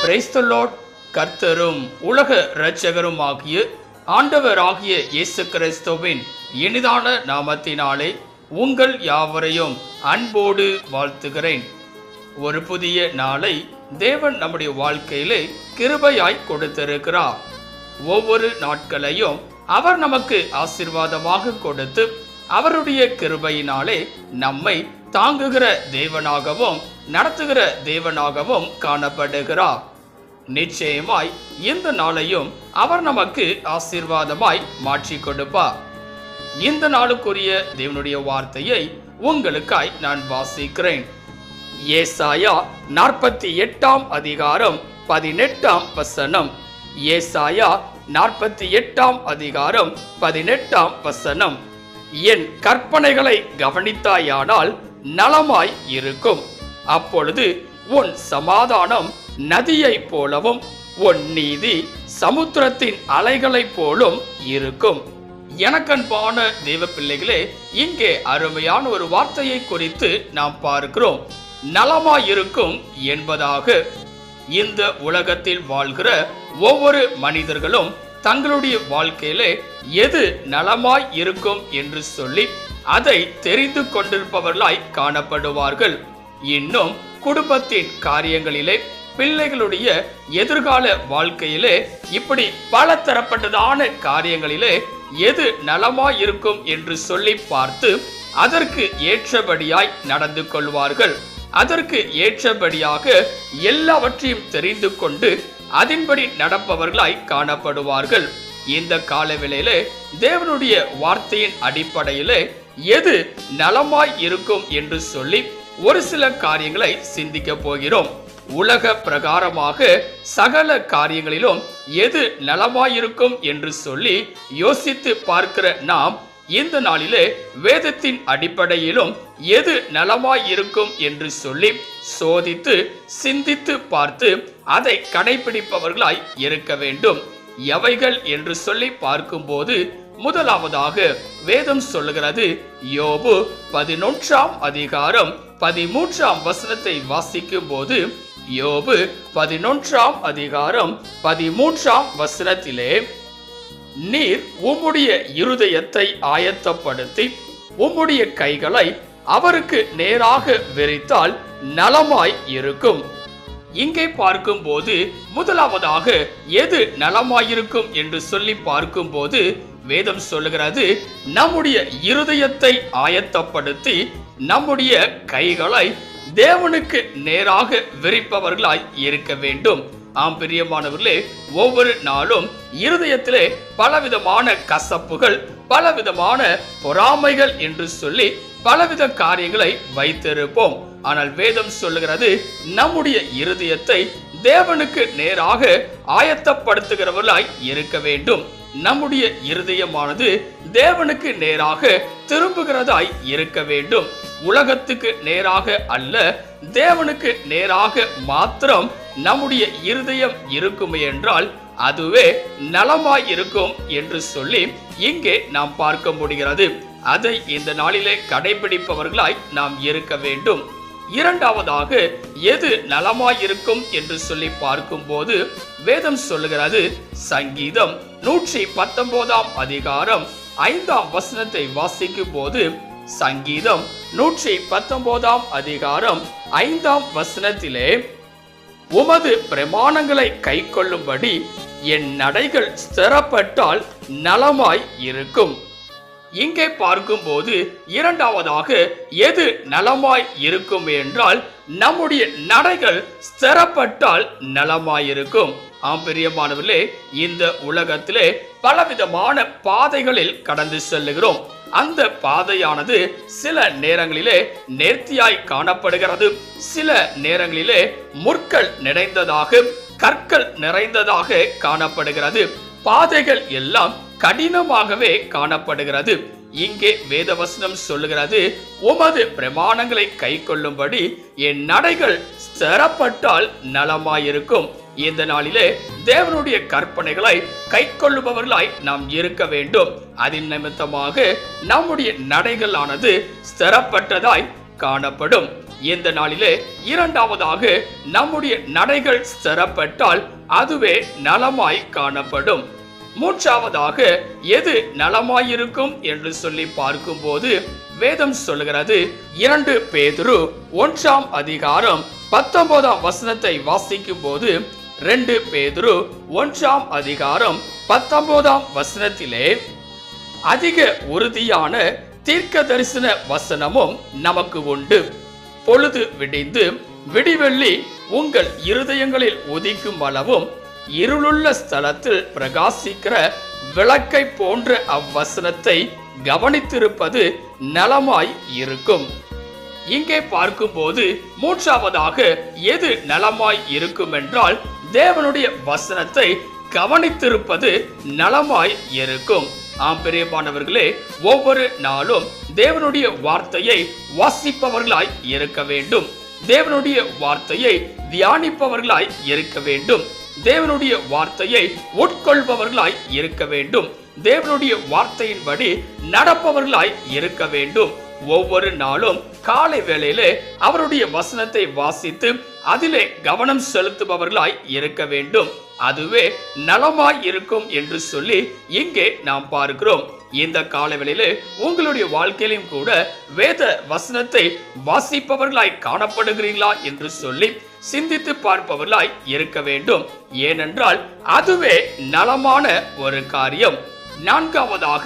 Praise the Lord. கர்த்தரும் உலக இரட்சகரும் ஆகிய ஆண்டவராகிய இயேசு கிறிஸ்துவின் இனிதான நாமத்தினாலே உங்கள் யாவரையும் அன்போடு வாழ்த்துகிறேன். ஒரு புதிய நாளை தேவன் நம்முடைய வாழ்க்கையிலே கிருபையாய் கொடுத்திருக்கிறார். ஒவ்வொரு நாட்களையும் அவர் நமக்கு ஆசீர்வாதமாக கொடுத்து அவருடைய கிருபையினாலே நம்மை தாங்குகிற தேவனாகவும் நடத்துகிற தேவனாகவும் காணப்படுகிறார். நிச்சயமாய் இந்த நாளையும் அவர் நமக்கு ஆசீர்வாதமாய் மாற்றி கொடுப்பார். இந்த நாளுக்குரிய தேவனுடைய வார்த்தையை உங்களுக்காய் நான் வாசிக்கிறேன். ஏசாயா 48 அதிகாரம் 18 வசனம். ஏசாயா 48 அதிகாரம் 18 வசனம். என் கற்பனைகளை கவனித்தாயானால் நலமாய் இருக்கும். அப்பொழுது உன் சமாதானம் நதியைப் போலவும் உன் நீதி சமுத்திரத்தின் அலைகளைப் போலும் இருக்கும். எனக்கன்பான தேவ பிள்ளைகளே, இங்கே அருமையான ஒரு வார்த்தையை குறித்து நாம் பார்க்கிறோம். நலமாயிருக்கும் என்பதாக. இந்த உலகத்தில் வாழ்கிற ஒவ்வொரு மனிதர்களும் தங்களுடைய வாழ்க்கையிலே எது நலமாய் இருக்கும் என்று சொல்லி அதை தெரிந்து கொண்டிருப்பவர்களாய் காணப்படுவார்கள். இன்னும் குடும்பத்தின் காரியங்களிலே, பிள்ளைகளுடைய எதிர்கால வாழ்க்கையிலே, இப்படி பல தரப்பட்டதான காரியங்களிலே எது நலமாய் இருக்கும் என்று சொல்லி பார்த்து அதற்கு ஏற்றபடியாய் நடந்து கொள்வார்கள். அதற்கு ஏற்றபடியாக எல்லாவற்றையும் தெரிந்து கொண்டு அதன்படி நடப்பவர்களாய் காணப்படுவார்கள். இந்த காலவேளையிலே தேவனுடைய வார்த்தையின் அடிப்படையிலே எது நலமாய் இருக்கும் என்று சொல்லி ஒரு சில காரியங்களை சிந்திக்க போகிறோம். உலக பிரகாரமாக சகல காரியங்களிலும் எது நலமாயிருக்கும் என்று சொல்லி யோசித்து பார்க்கிற நாம் இந்த நாளிலே வேதத்தின் அடிப்படையிலும் எது நலமாய் இருக்கும் என்று சொல்லி சோதித்து சிந்தித்து பார்த்து அதை கடைபிடிப்பவர்களாய் இருக்க வேண்டும். எவைகள் என்று சொல்லி பார்க்கும்போது முதலாவதாக வேதம் சொல்லுகிறது. யோபு 11 அதிகாரம் 13 வசனத்தை வாசிக்கும் போது, யோபு 11 அதிகாரம் 13 வசனத்திலே, நீர் உம்முடைய இருதயத்தை ஆயத்தப்படுத்தி உம்முடைய கைகளை அவருக்கு நேராக விரித்தால் நலமாய் இருக்கும். இங்கே பார்க்கும்போது முதலாவதாக எது நலமாயிருக்கும் என்று சொல்லி பார்க்கும்போது வேதம் சொல்லுகிறது, நம்முடைய இருதயத்தை ஆயத்தப்படுத்தி நம்முடைய கைகளை தேவனுக்கு நேராக விரிப்பவர்களாய் இருக்க வேண்டும். ஆம் பிரியமானவர்களே, ஒவ்வொரு நாளும் இருதயத்திலே பலவிதமான கசப்புகள், பலவிதமான பொறாமைகள் என்று சொல்லி பலவித காரியங்களை வைத்திருப்போம். ஆனால் வேதம் சொல்லுகிறது, நம்முடைய இருதயத்தை தேவனுக்கு நேராக ஆயத்தப்படுத்துகிறவர்களாய் இருக்க வேண்டும். நம்முடைய இருதயமானது தேவனுக்கு நேராக திரும்புகிறதாய் இருக்க வேண்டும். உலகத்துக்கு நேராக அல்ல, தேவனுக்கு நேராக மாத்திரம் நம்முடைய இருதயம் இருக்குமே என்றால் அதுவே நலமாய் இருக்கும் என்று சொல்லி இங்கே நாம் பார்க்க முடிகிறது. அதை இந்த நாளிலே கடைபிடிப்பவர்களாய் நாம் இருக்க வேண்டும். இரண்டாவதாக எது நலமாயிருக்கும் என்று சொல்லி பார்க்கும்போது வேதம் சொல்லுகிறது. சங்கீதம் 119 அதிகாரம் 5 வசனத்தை வாசிக்கும் போது, சங்கீதம் 119 அதிகாரம் 5 வசனத்திலே, உமது பிரமாணங்களை கை கொள்ளும்படி என் நடைகள் ஸ்திரப்பட்டால் நலமாய் இருக்கும். இங்கே பார்க்கும்போது இரண்டாவதாக எது நலமாய் இருக்கும் என்றால் நம்முடைய நடைகள் ஸ்திரப்பட்டால் நலமாயிருக்கும். ஆம் பிரியமானவர்களே, இந்த உலகத்திலே பலவிதமான பாதைகளில் கடந்து செல்லுகிறோம். அந்த பாதையானது சில நேரங்களிலே நேர்த்தியாய் காணப்படுகிறது, சில நேரங்களிலே முற்கள் நிறைந்ததாக, கற்கள் நிறைந்ததாக காணப்படுகிறது. பாதைகள் எல்லாம் கடினமாகவே காணப்படுகிறது. இங்கே வேதவசனம் சொல்லுகிறது, உமது பிரமாணங்களை கை கொள்ளும்படி என் நடைகள் ஸ்திரப்பட்டால் நலமாயிருக்கும். இந்த நாளிலே தேவனுடைய கற்பனைகளை கை கொள்ளுபவர்களாய் நாம் இருக்க வேண்டும். அதன் நிமித்தமாக நம்முடைய நடைகளானது ஸ்திரப்பட்டதாய் காணப்படும். இந்த நாளிலே இரண்டாவதாக நம்முடைய நடைகள் ஸ்திரப்பட்டால் அதுவே நலமாய் காணப்படும். மூன்றாவதாக எது நலமாயிருக்கும் என்று சொல்லி பார்க்கும்போது வேதம் சொல்லுகிறது. 2 பேதுரு 1ஆம் அதிகாரம் 19ஆம் வசனத்தை வாசிக்கும் போது 2 பேதுரு 1ஆம் அதிகாரம் 19ஆம் வசனத்திலே அதிக உறுதியான தீர்க்க தரிசன வசனமும் நமக்கு உண்டு. பொழுது விடிந்து விடிவெள்ளி உங்கள் இருதயங்களில் உதிக்கும் அளவும் இருளுள்ள ஸ்தலத்தில் பிரகாசிக்கிற விளக்கை போன்ற அவ்வசனத்தை கவனித்திருப்பது நலமாய் இருக்கும். இங்கே பார்க்கும்போது மூன்றாவதாக எது நலமாய் இருக்கும் என்றால் தேவனுடைய வசனத்தை கவனித்திருப்பது நலமாய் இருக்கும். ஆம் பிரியமானவர்களே, ஒவ்வொரு நாளும் தேவனுடைய வார்த்தையை வாசிப்பவர்களாய் இருக்க வேண்டும். தேவனுடைய வார்த்தையை தியானிப்பவர்களாய் இருக்க வேண்டும். தேவனுடைய வார்த்தையை உட்கொள்பவர்களாய் இருக்க வேண்டும். தேவனுடைய வார்த்தையின்படி நடப்பவர்களாய் இருக்க வேண்டும். ஒவ்வொரு நாளும் காலை வேளையிலே அவருடைய வசனத்தை வாசித்து அதிலே கவனம் செலுத்துபவர்களாய் இருக்க வேண்டும். அதுவே நலமாய் இருக்கும் என்று சொல்லி இங்கே நாம் பார்க்கிறோம். இந்த காலவெளியிலே உங்களுடைய வாழ்க்கையிலும் கூட வேத வசனத்தை வாசிப்பவர்களாய் காணப்படுகிறீர்களா என்று சொல்லி சிந்தித்து பார்ப்பவர்களாய் இருக்க வேண்டும். ஏனென்றால் அதுவே நலமான ஒரு காரியம். நான்காவதாக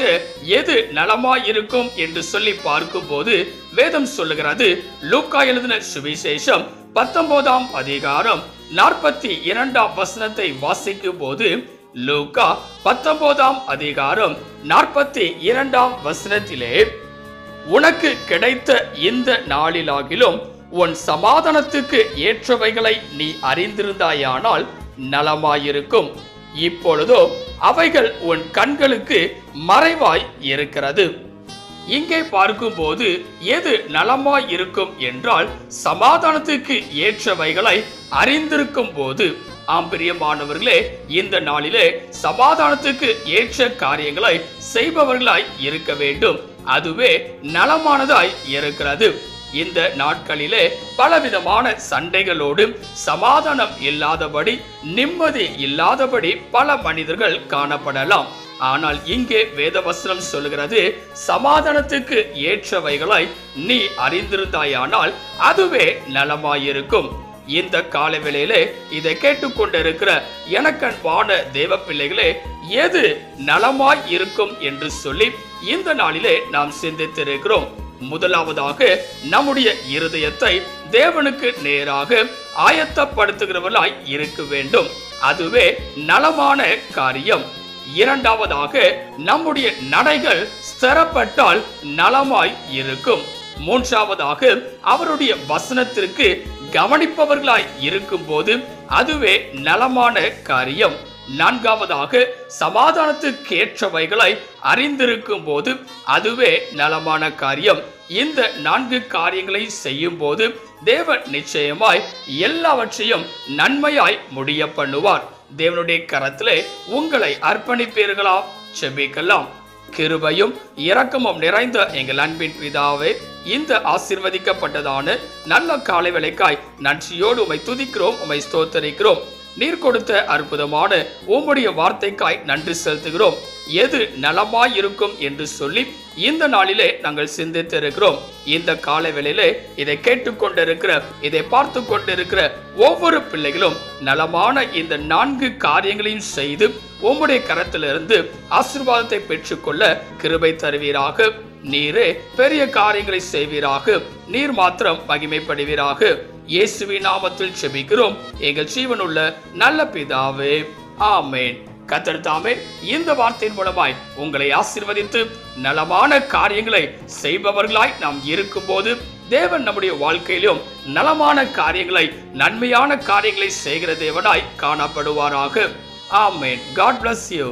எது நலமாய் இருக்கும் என்று சொல்லி பார்க்கும் போது வேதம் சொல்லுகிறது. லூக்கா எழுதின சுவிசேஷம் 19ஆம் அதிகாரம் 42ஆம் வசனத்தை வாசிக்கும் போது லூக்கா 19ஆம் அதிகாரம் 42ஆம் வசனத்திலே உனக்கு கிடைத்த இந்த நாளிலாகிலும் உன் சமாதானத்துக்கு ஏற்றவைகளை நீ அறிந்திருந்தாயானால் நலமாயிருக்கும். இப்பொழுதோ அவைகள் உன் கண்களுக்கு மறைவாய் இருக்கிறது. இங்கே பார்க்கும்போது எது நலமாய் இருக்கும் என்றால் சமாதானத்துக்கு ஏற்றவைகளை அறிந்திருக்கும் போது. ஆம் பிரியமானவர்களே, இந்த நாளிலே சமாதானத்துக்கு ஏற்ற காரியங்களை செய்பவர்களாய் இருக்க வேண்டும். அதுவே நலமானதாய் இருக்கிறது. இந்த நாட்களிலே பலவிதமான சண்டைகளோடு சமாதானம் இல்லாதபடி நிம்மதி இல்லாதபடி பல மனிதர்கள் காணப்படலாம். ஆனால் இங்கே வேதவசனம் சொல்கிறது, சமாதானத்துக்கு ஏற்றவைகளை நீ அறிந்திருந்தாயானால் அதுவே நலமாயிருக்கும். இந்த காலவேளையிலே இதை கேட்டுக்கொண்டிருக்கிற எனக்கன்பான தேவ பிள்ளைகளே, எது நலமாய் இருக்கும் என்று சொல்லி இந்த நாளிலே நாம் சிந்தித்திருக்கிறோம். முதலாவதாக நம்முடைய இருதயத்தை தேவனுக்கு நேராக ஆயத்தப்படுத்துகிறவர்களாய் இருக்க வேண்டும். அதுவே நலமான காரியம். இரண்டாவதாக நம்முடைய நடைகள் ஸ்திரப்பட்டால் நலமாய் இருக்கும். மூன்றாவதாக அவருடைய வசனத்திற்கு கவனிப்பவர்களாய் இருக்கும் போது அதுவே நலமான காரியம். நான்காவதாக சமாதானத்துக்கேற்றவைகளை அறிந்திருக்கும் போது அதுவே நலமான காரியம். இந்த 4 காரியங்களை செய்யும் போது தேவன் நிச்சயமாய் எல்லாவற்றையும் நன்மையாய் முடிய பண்ணுவார். தேவனுடைய கரத்திலே உங்களை அர்ப்பணிப்பீர்களா? செபிக்கலாம். கிருபையும் இரக்கமும் நிறைந்த எங்கள் அன்பின் பிதாவே, இந்த ஆசீர்வதிக்கப்பட்டதான நல்ல காலை வேளைக்காய் நன்றியோடு உம்மை துதிக்கிறோம், உம்மை ஸ்தோத்தரிக்கிறோம். நீர் கொடுத்த அற்புதமான உம்முடைய வார்த்தைக்காய் நன்றி செலுத்துகிறோம். எது நலமாய் இருக்கும் என்று சொல்லி இந்த நாளிலே நாங்கள் சிந்தித்திருக்கிறோம். இந்த காலை வேளையிலே இதை கேட்டுக்கொண்டிருக்கிற, இதை பார்த்து கொண்டிருக்கிற ஒவ்வொரு பிள்ளைகளும் நலமான இந்த 4 காரியங்களையும் செய்து உம்முடைய கரத்திலிருந்து ஆசீர்வாதத்தை பெற்றுக்கொள்ள கிருபை தருவீராக. நீரே பெரிய காரியங்களை செய்வீராக. நீர் மாத்திரம் மகிமைப்படுவீராக. இயேசுவின் நாமத்தில் செபிக்கிறோம் எங்கள் ஜீவனுள்ள நல்ல பிதாவே, ஆமேன். கர்த்தர் தாமே இந்த வார்த்தையின் மூலமாய் உங்களை ஆசீர்வதித்து நலமான காரியங்களை செய்பவர்களாய் நாம் இருக்கும்போது தேவன் நம்முடைய வாழ்க்கையிலும் நலமான காரியங்களை, நன்மையான காரியங்களை செய்கிற தேவனாய் காணப்படுவாராக. ஆமேன். God bless you.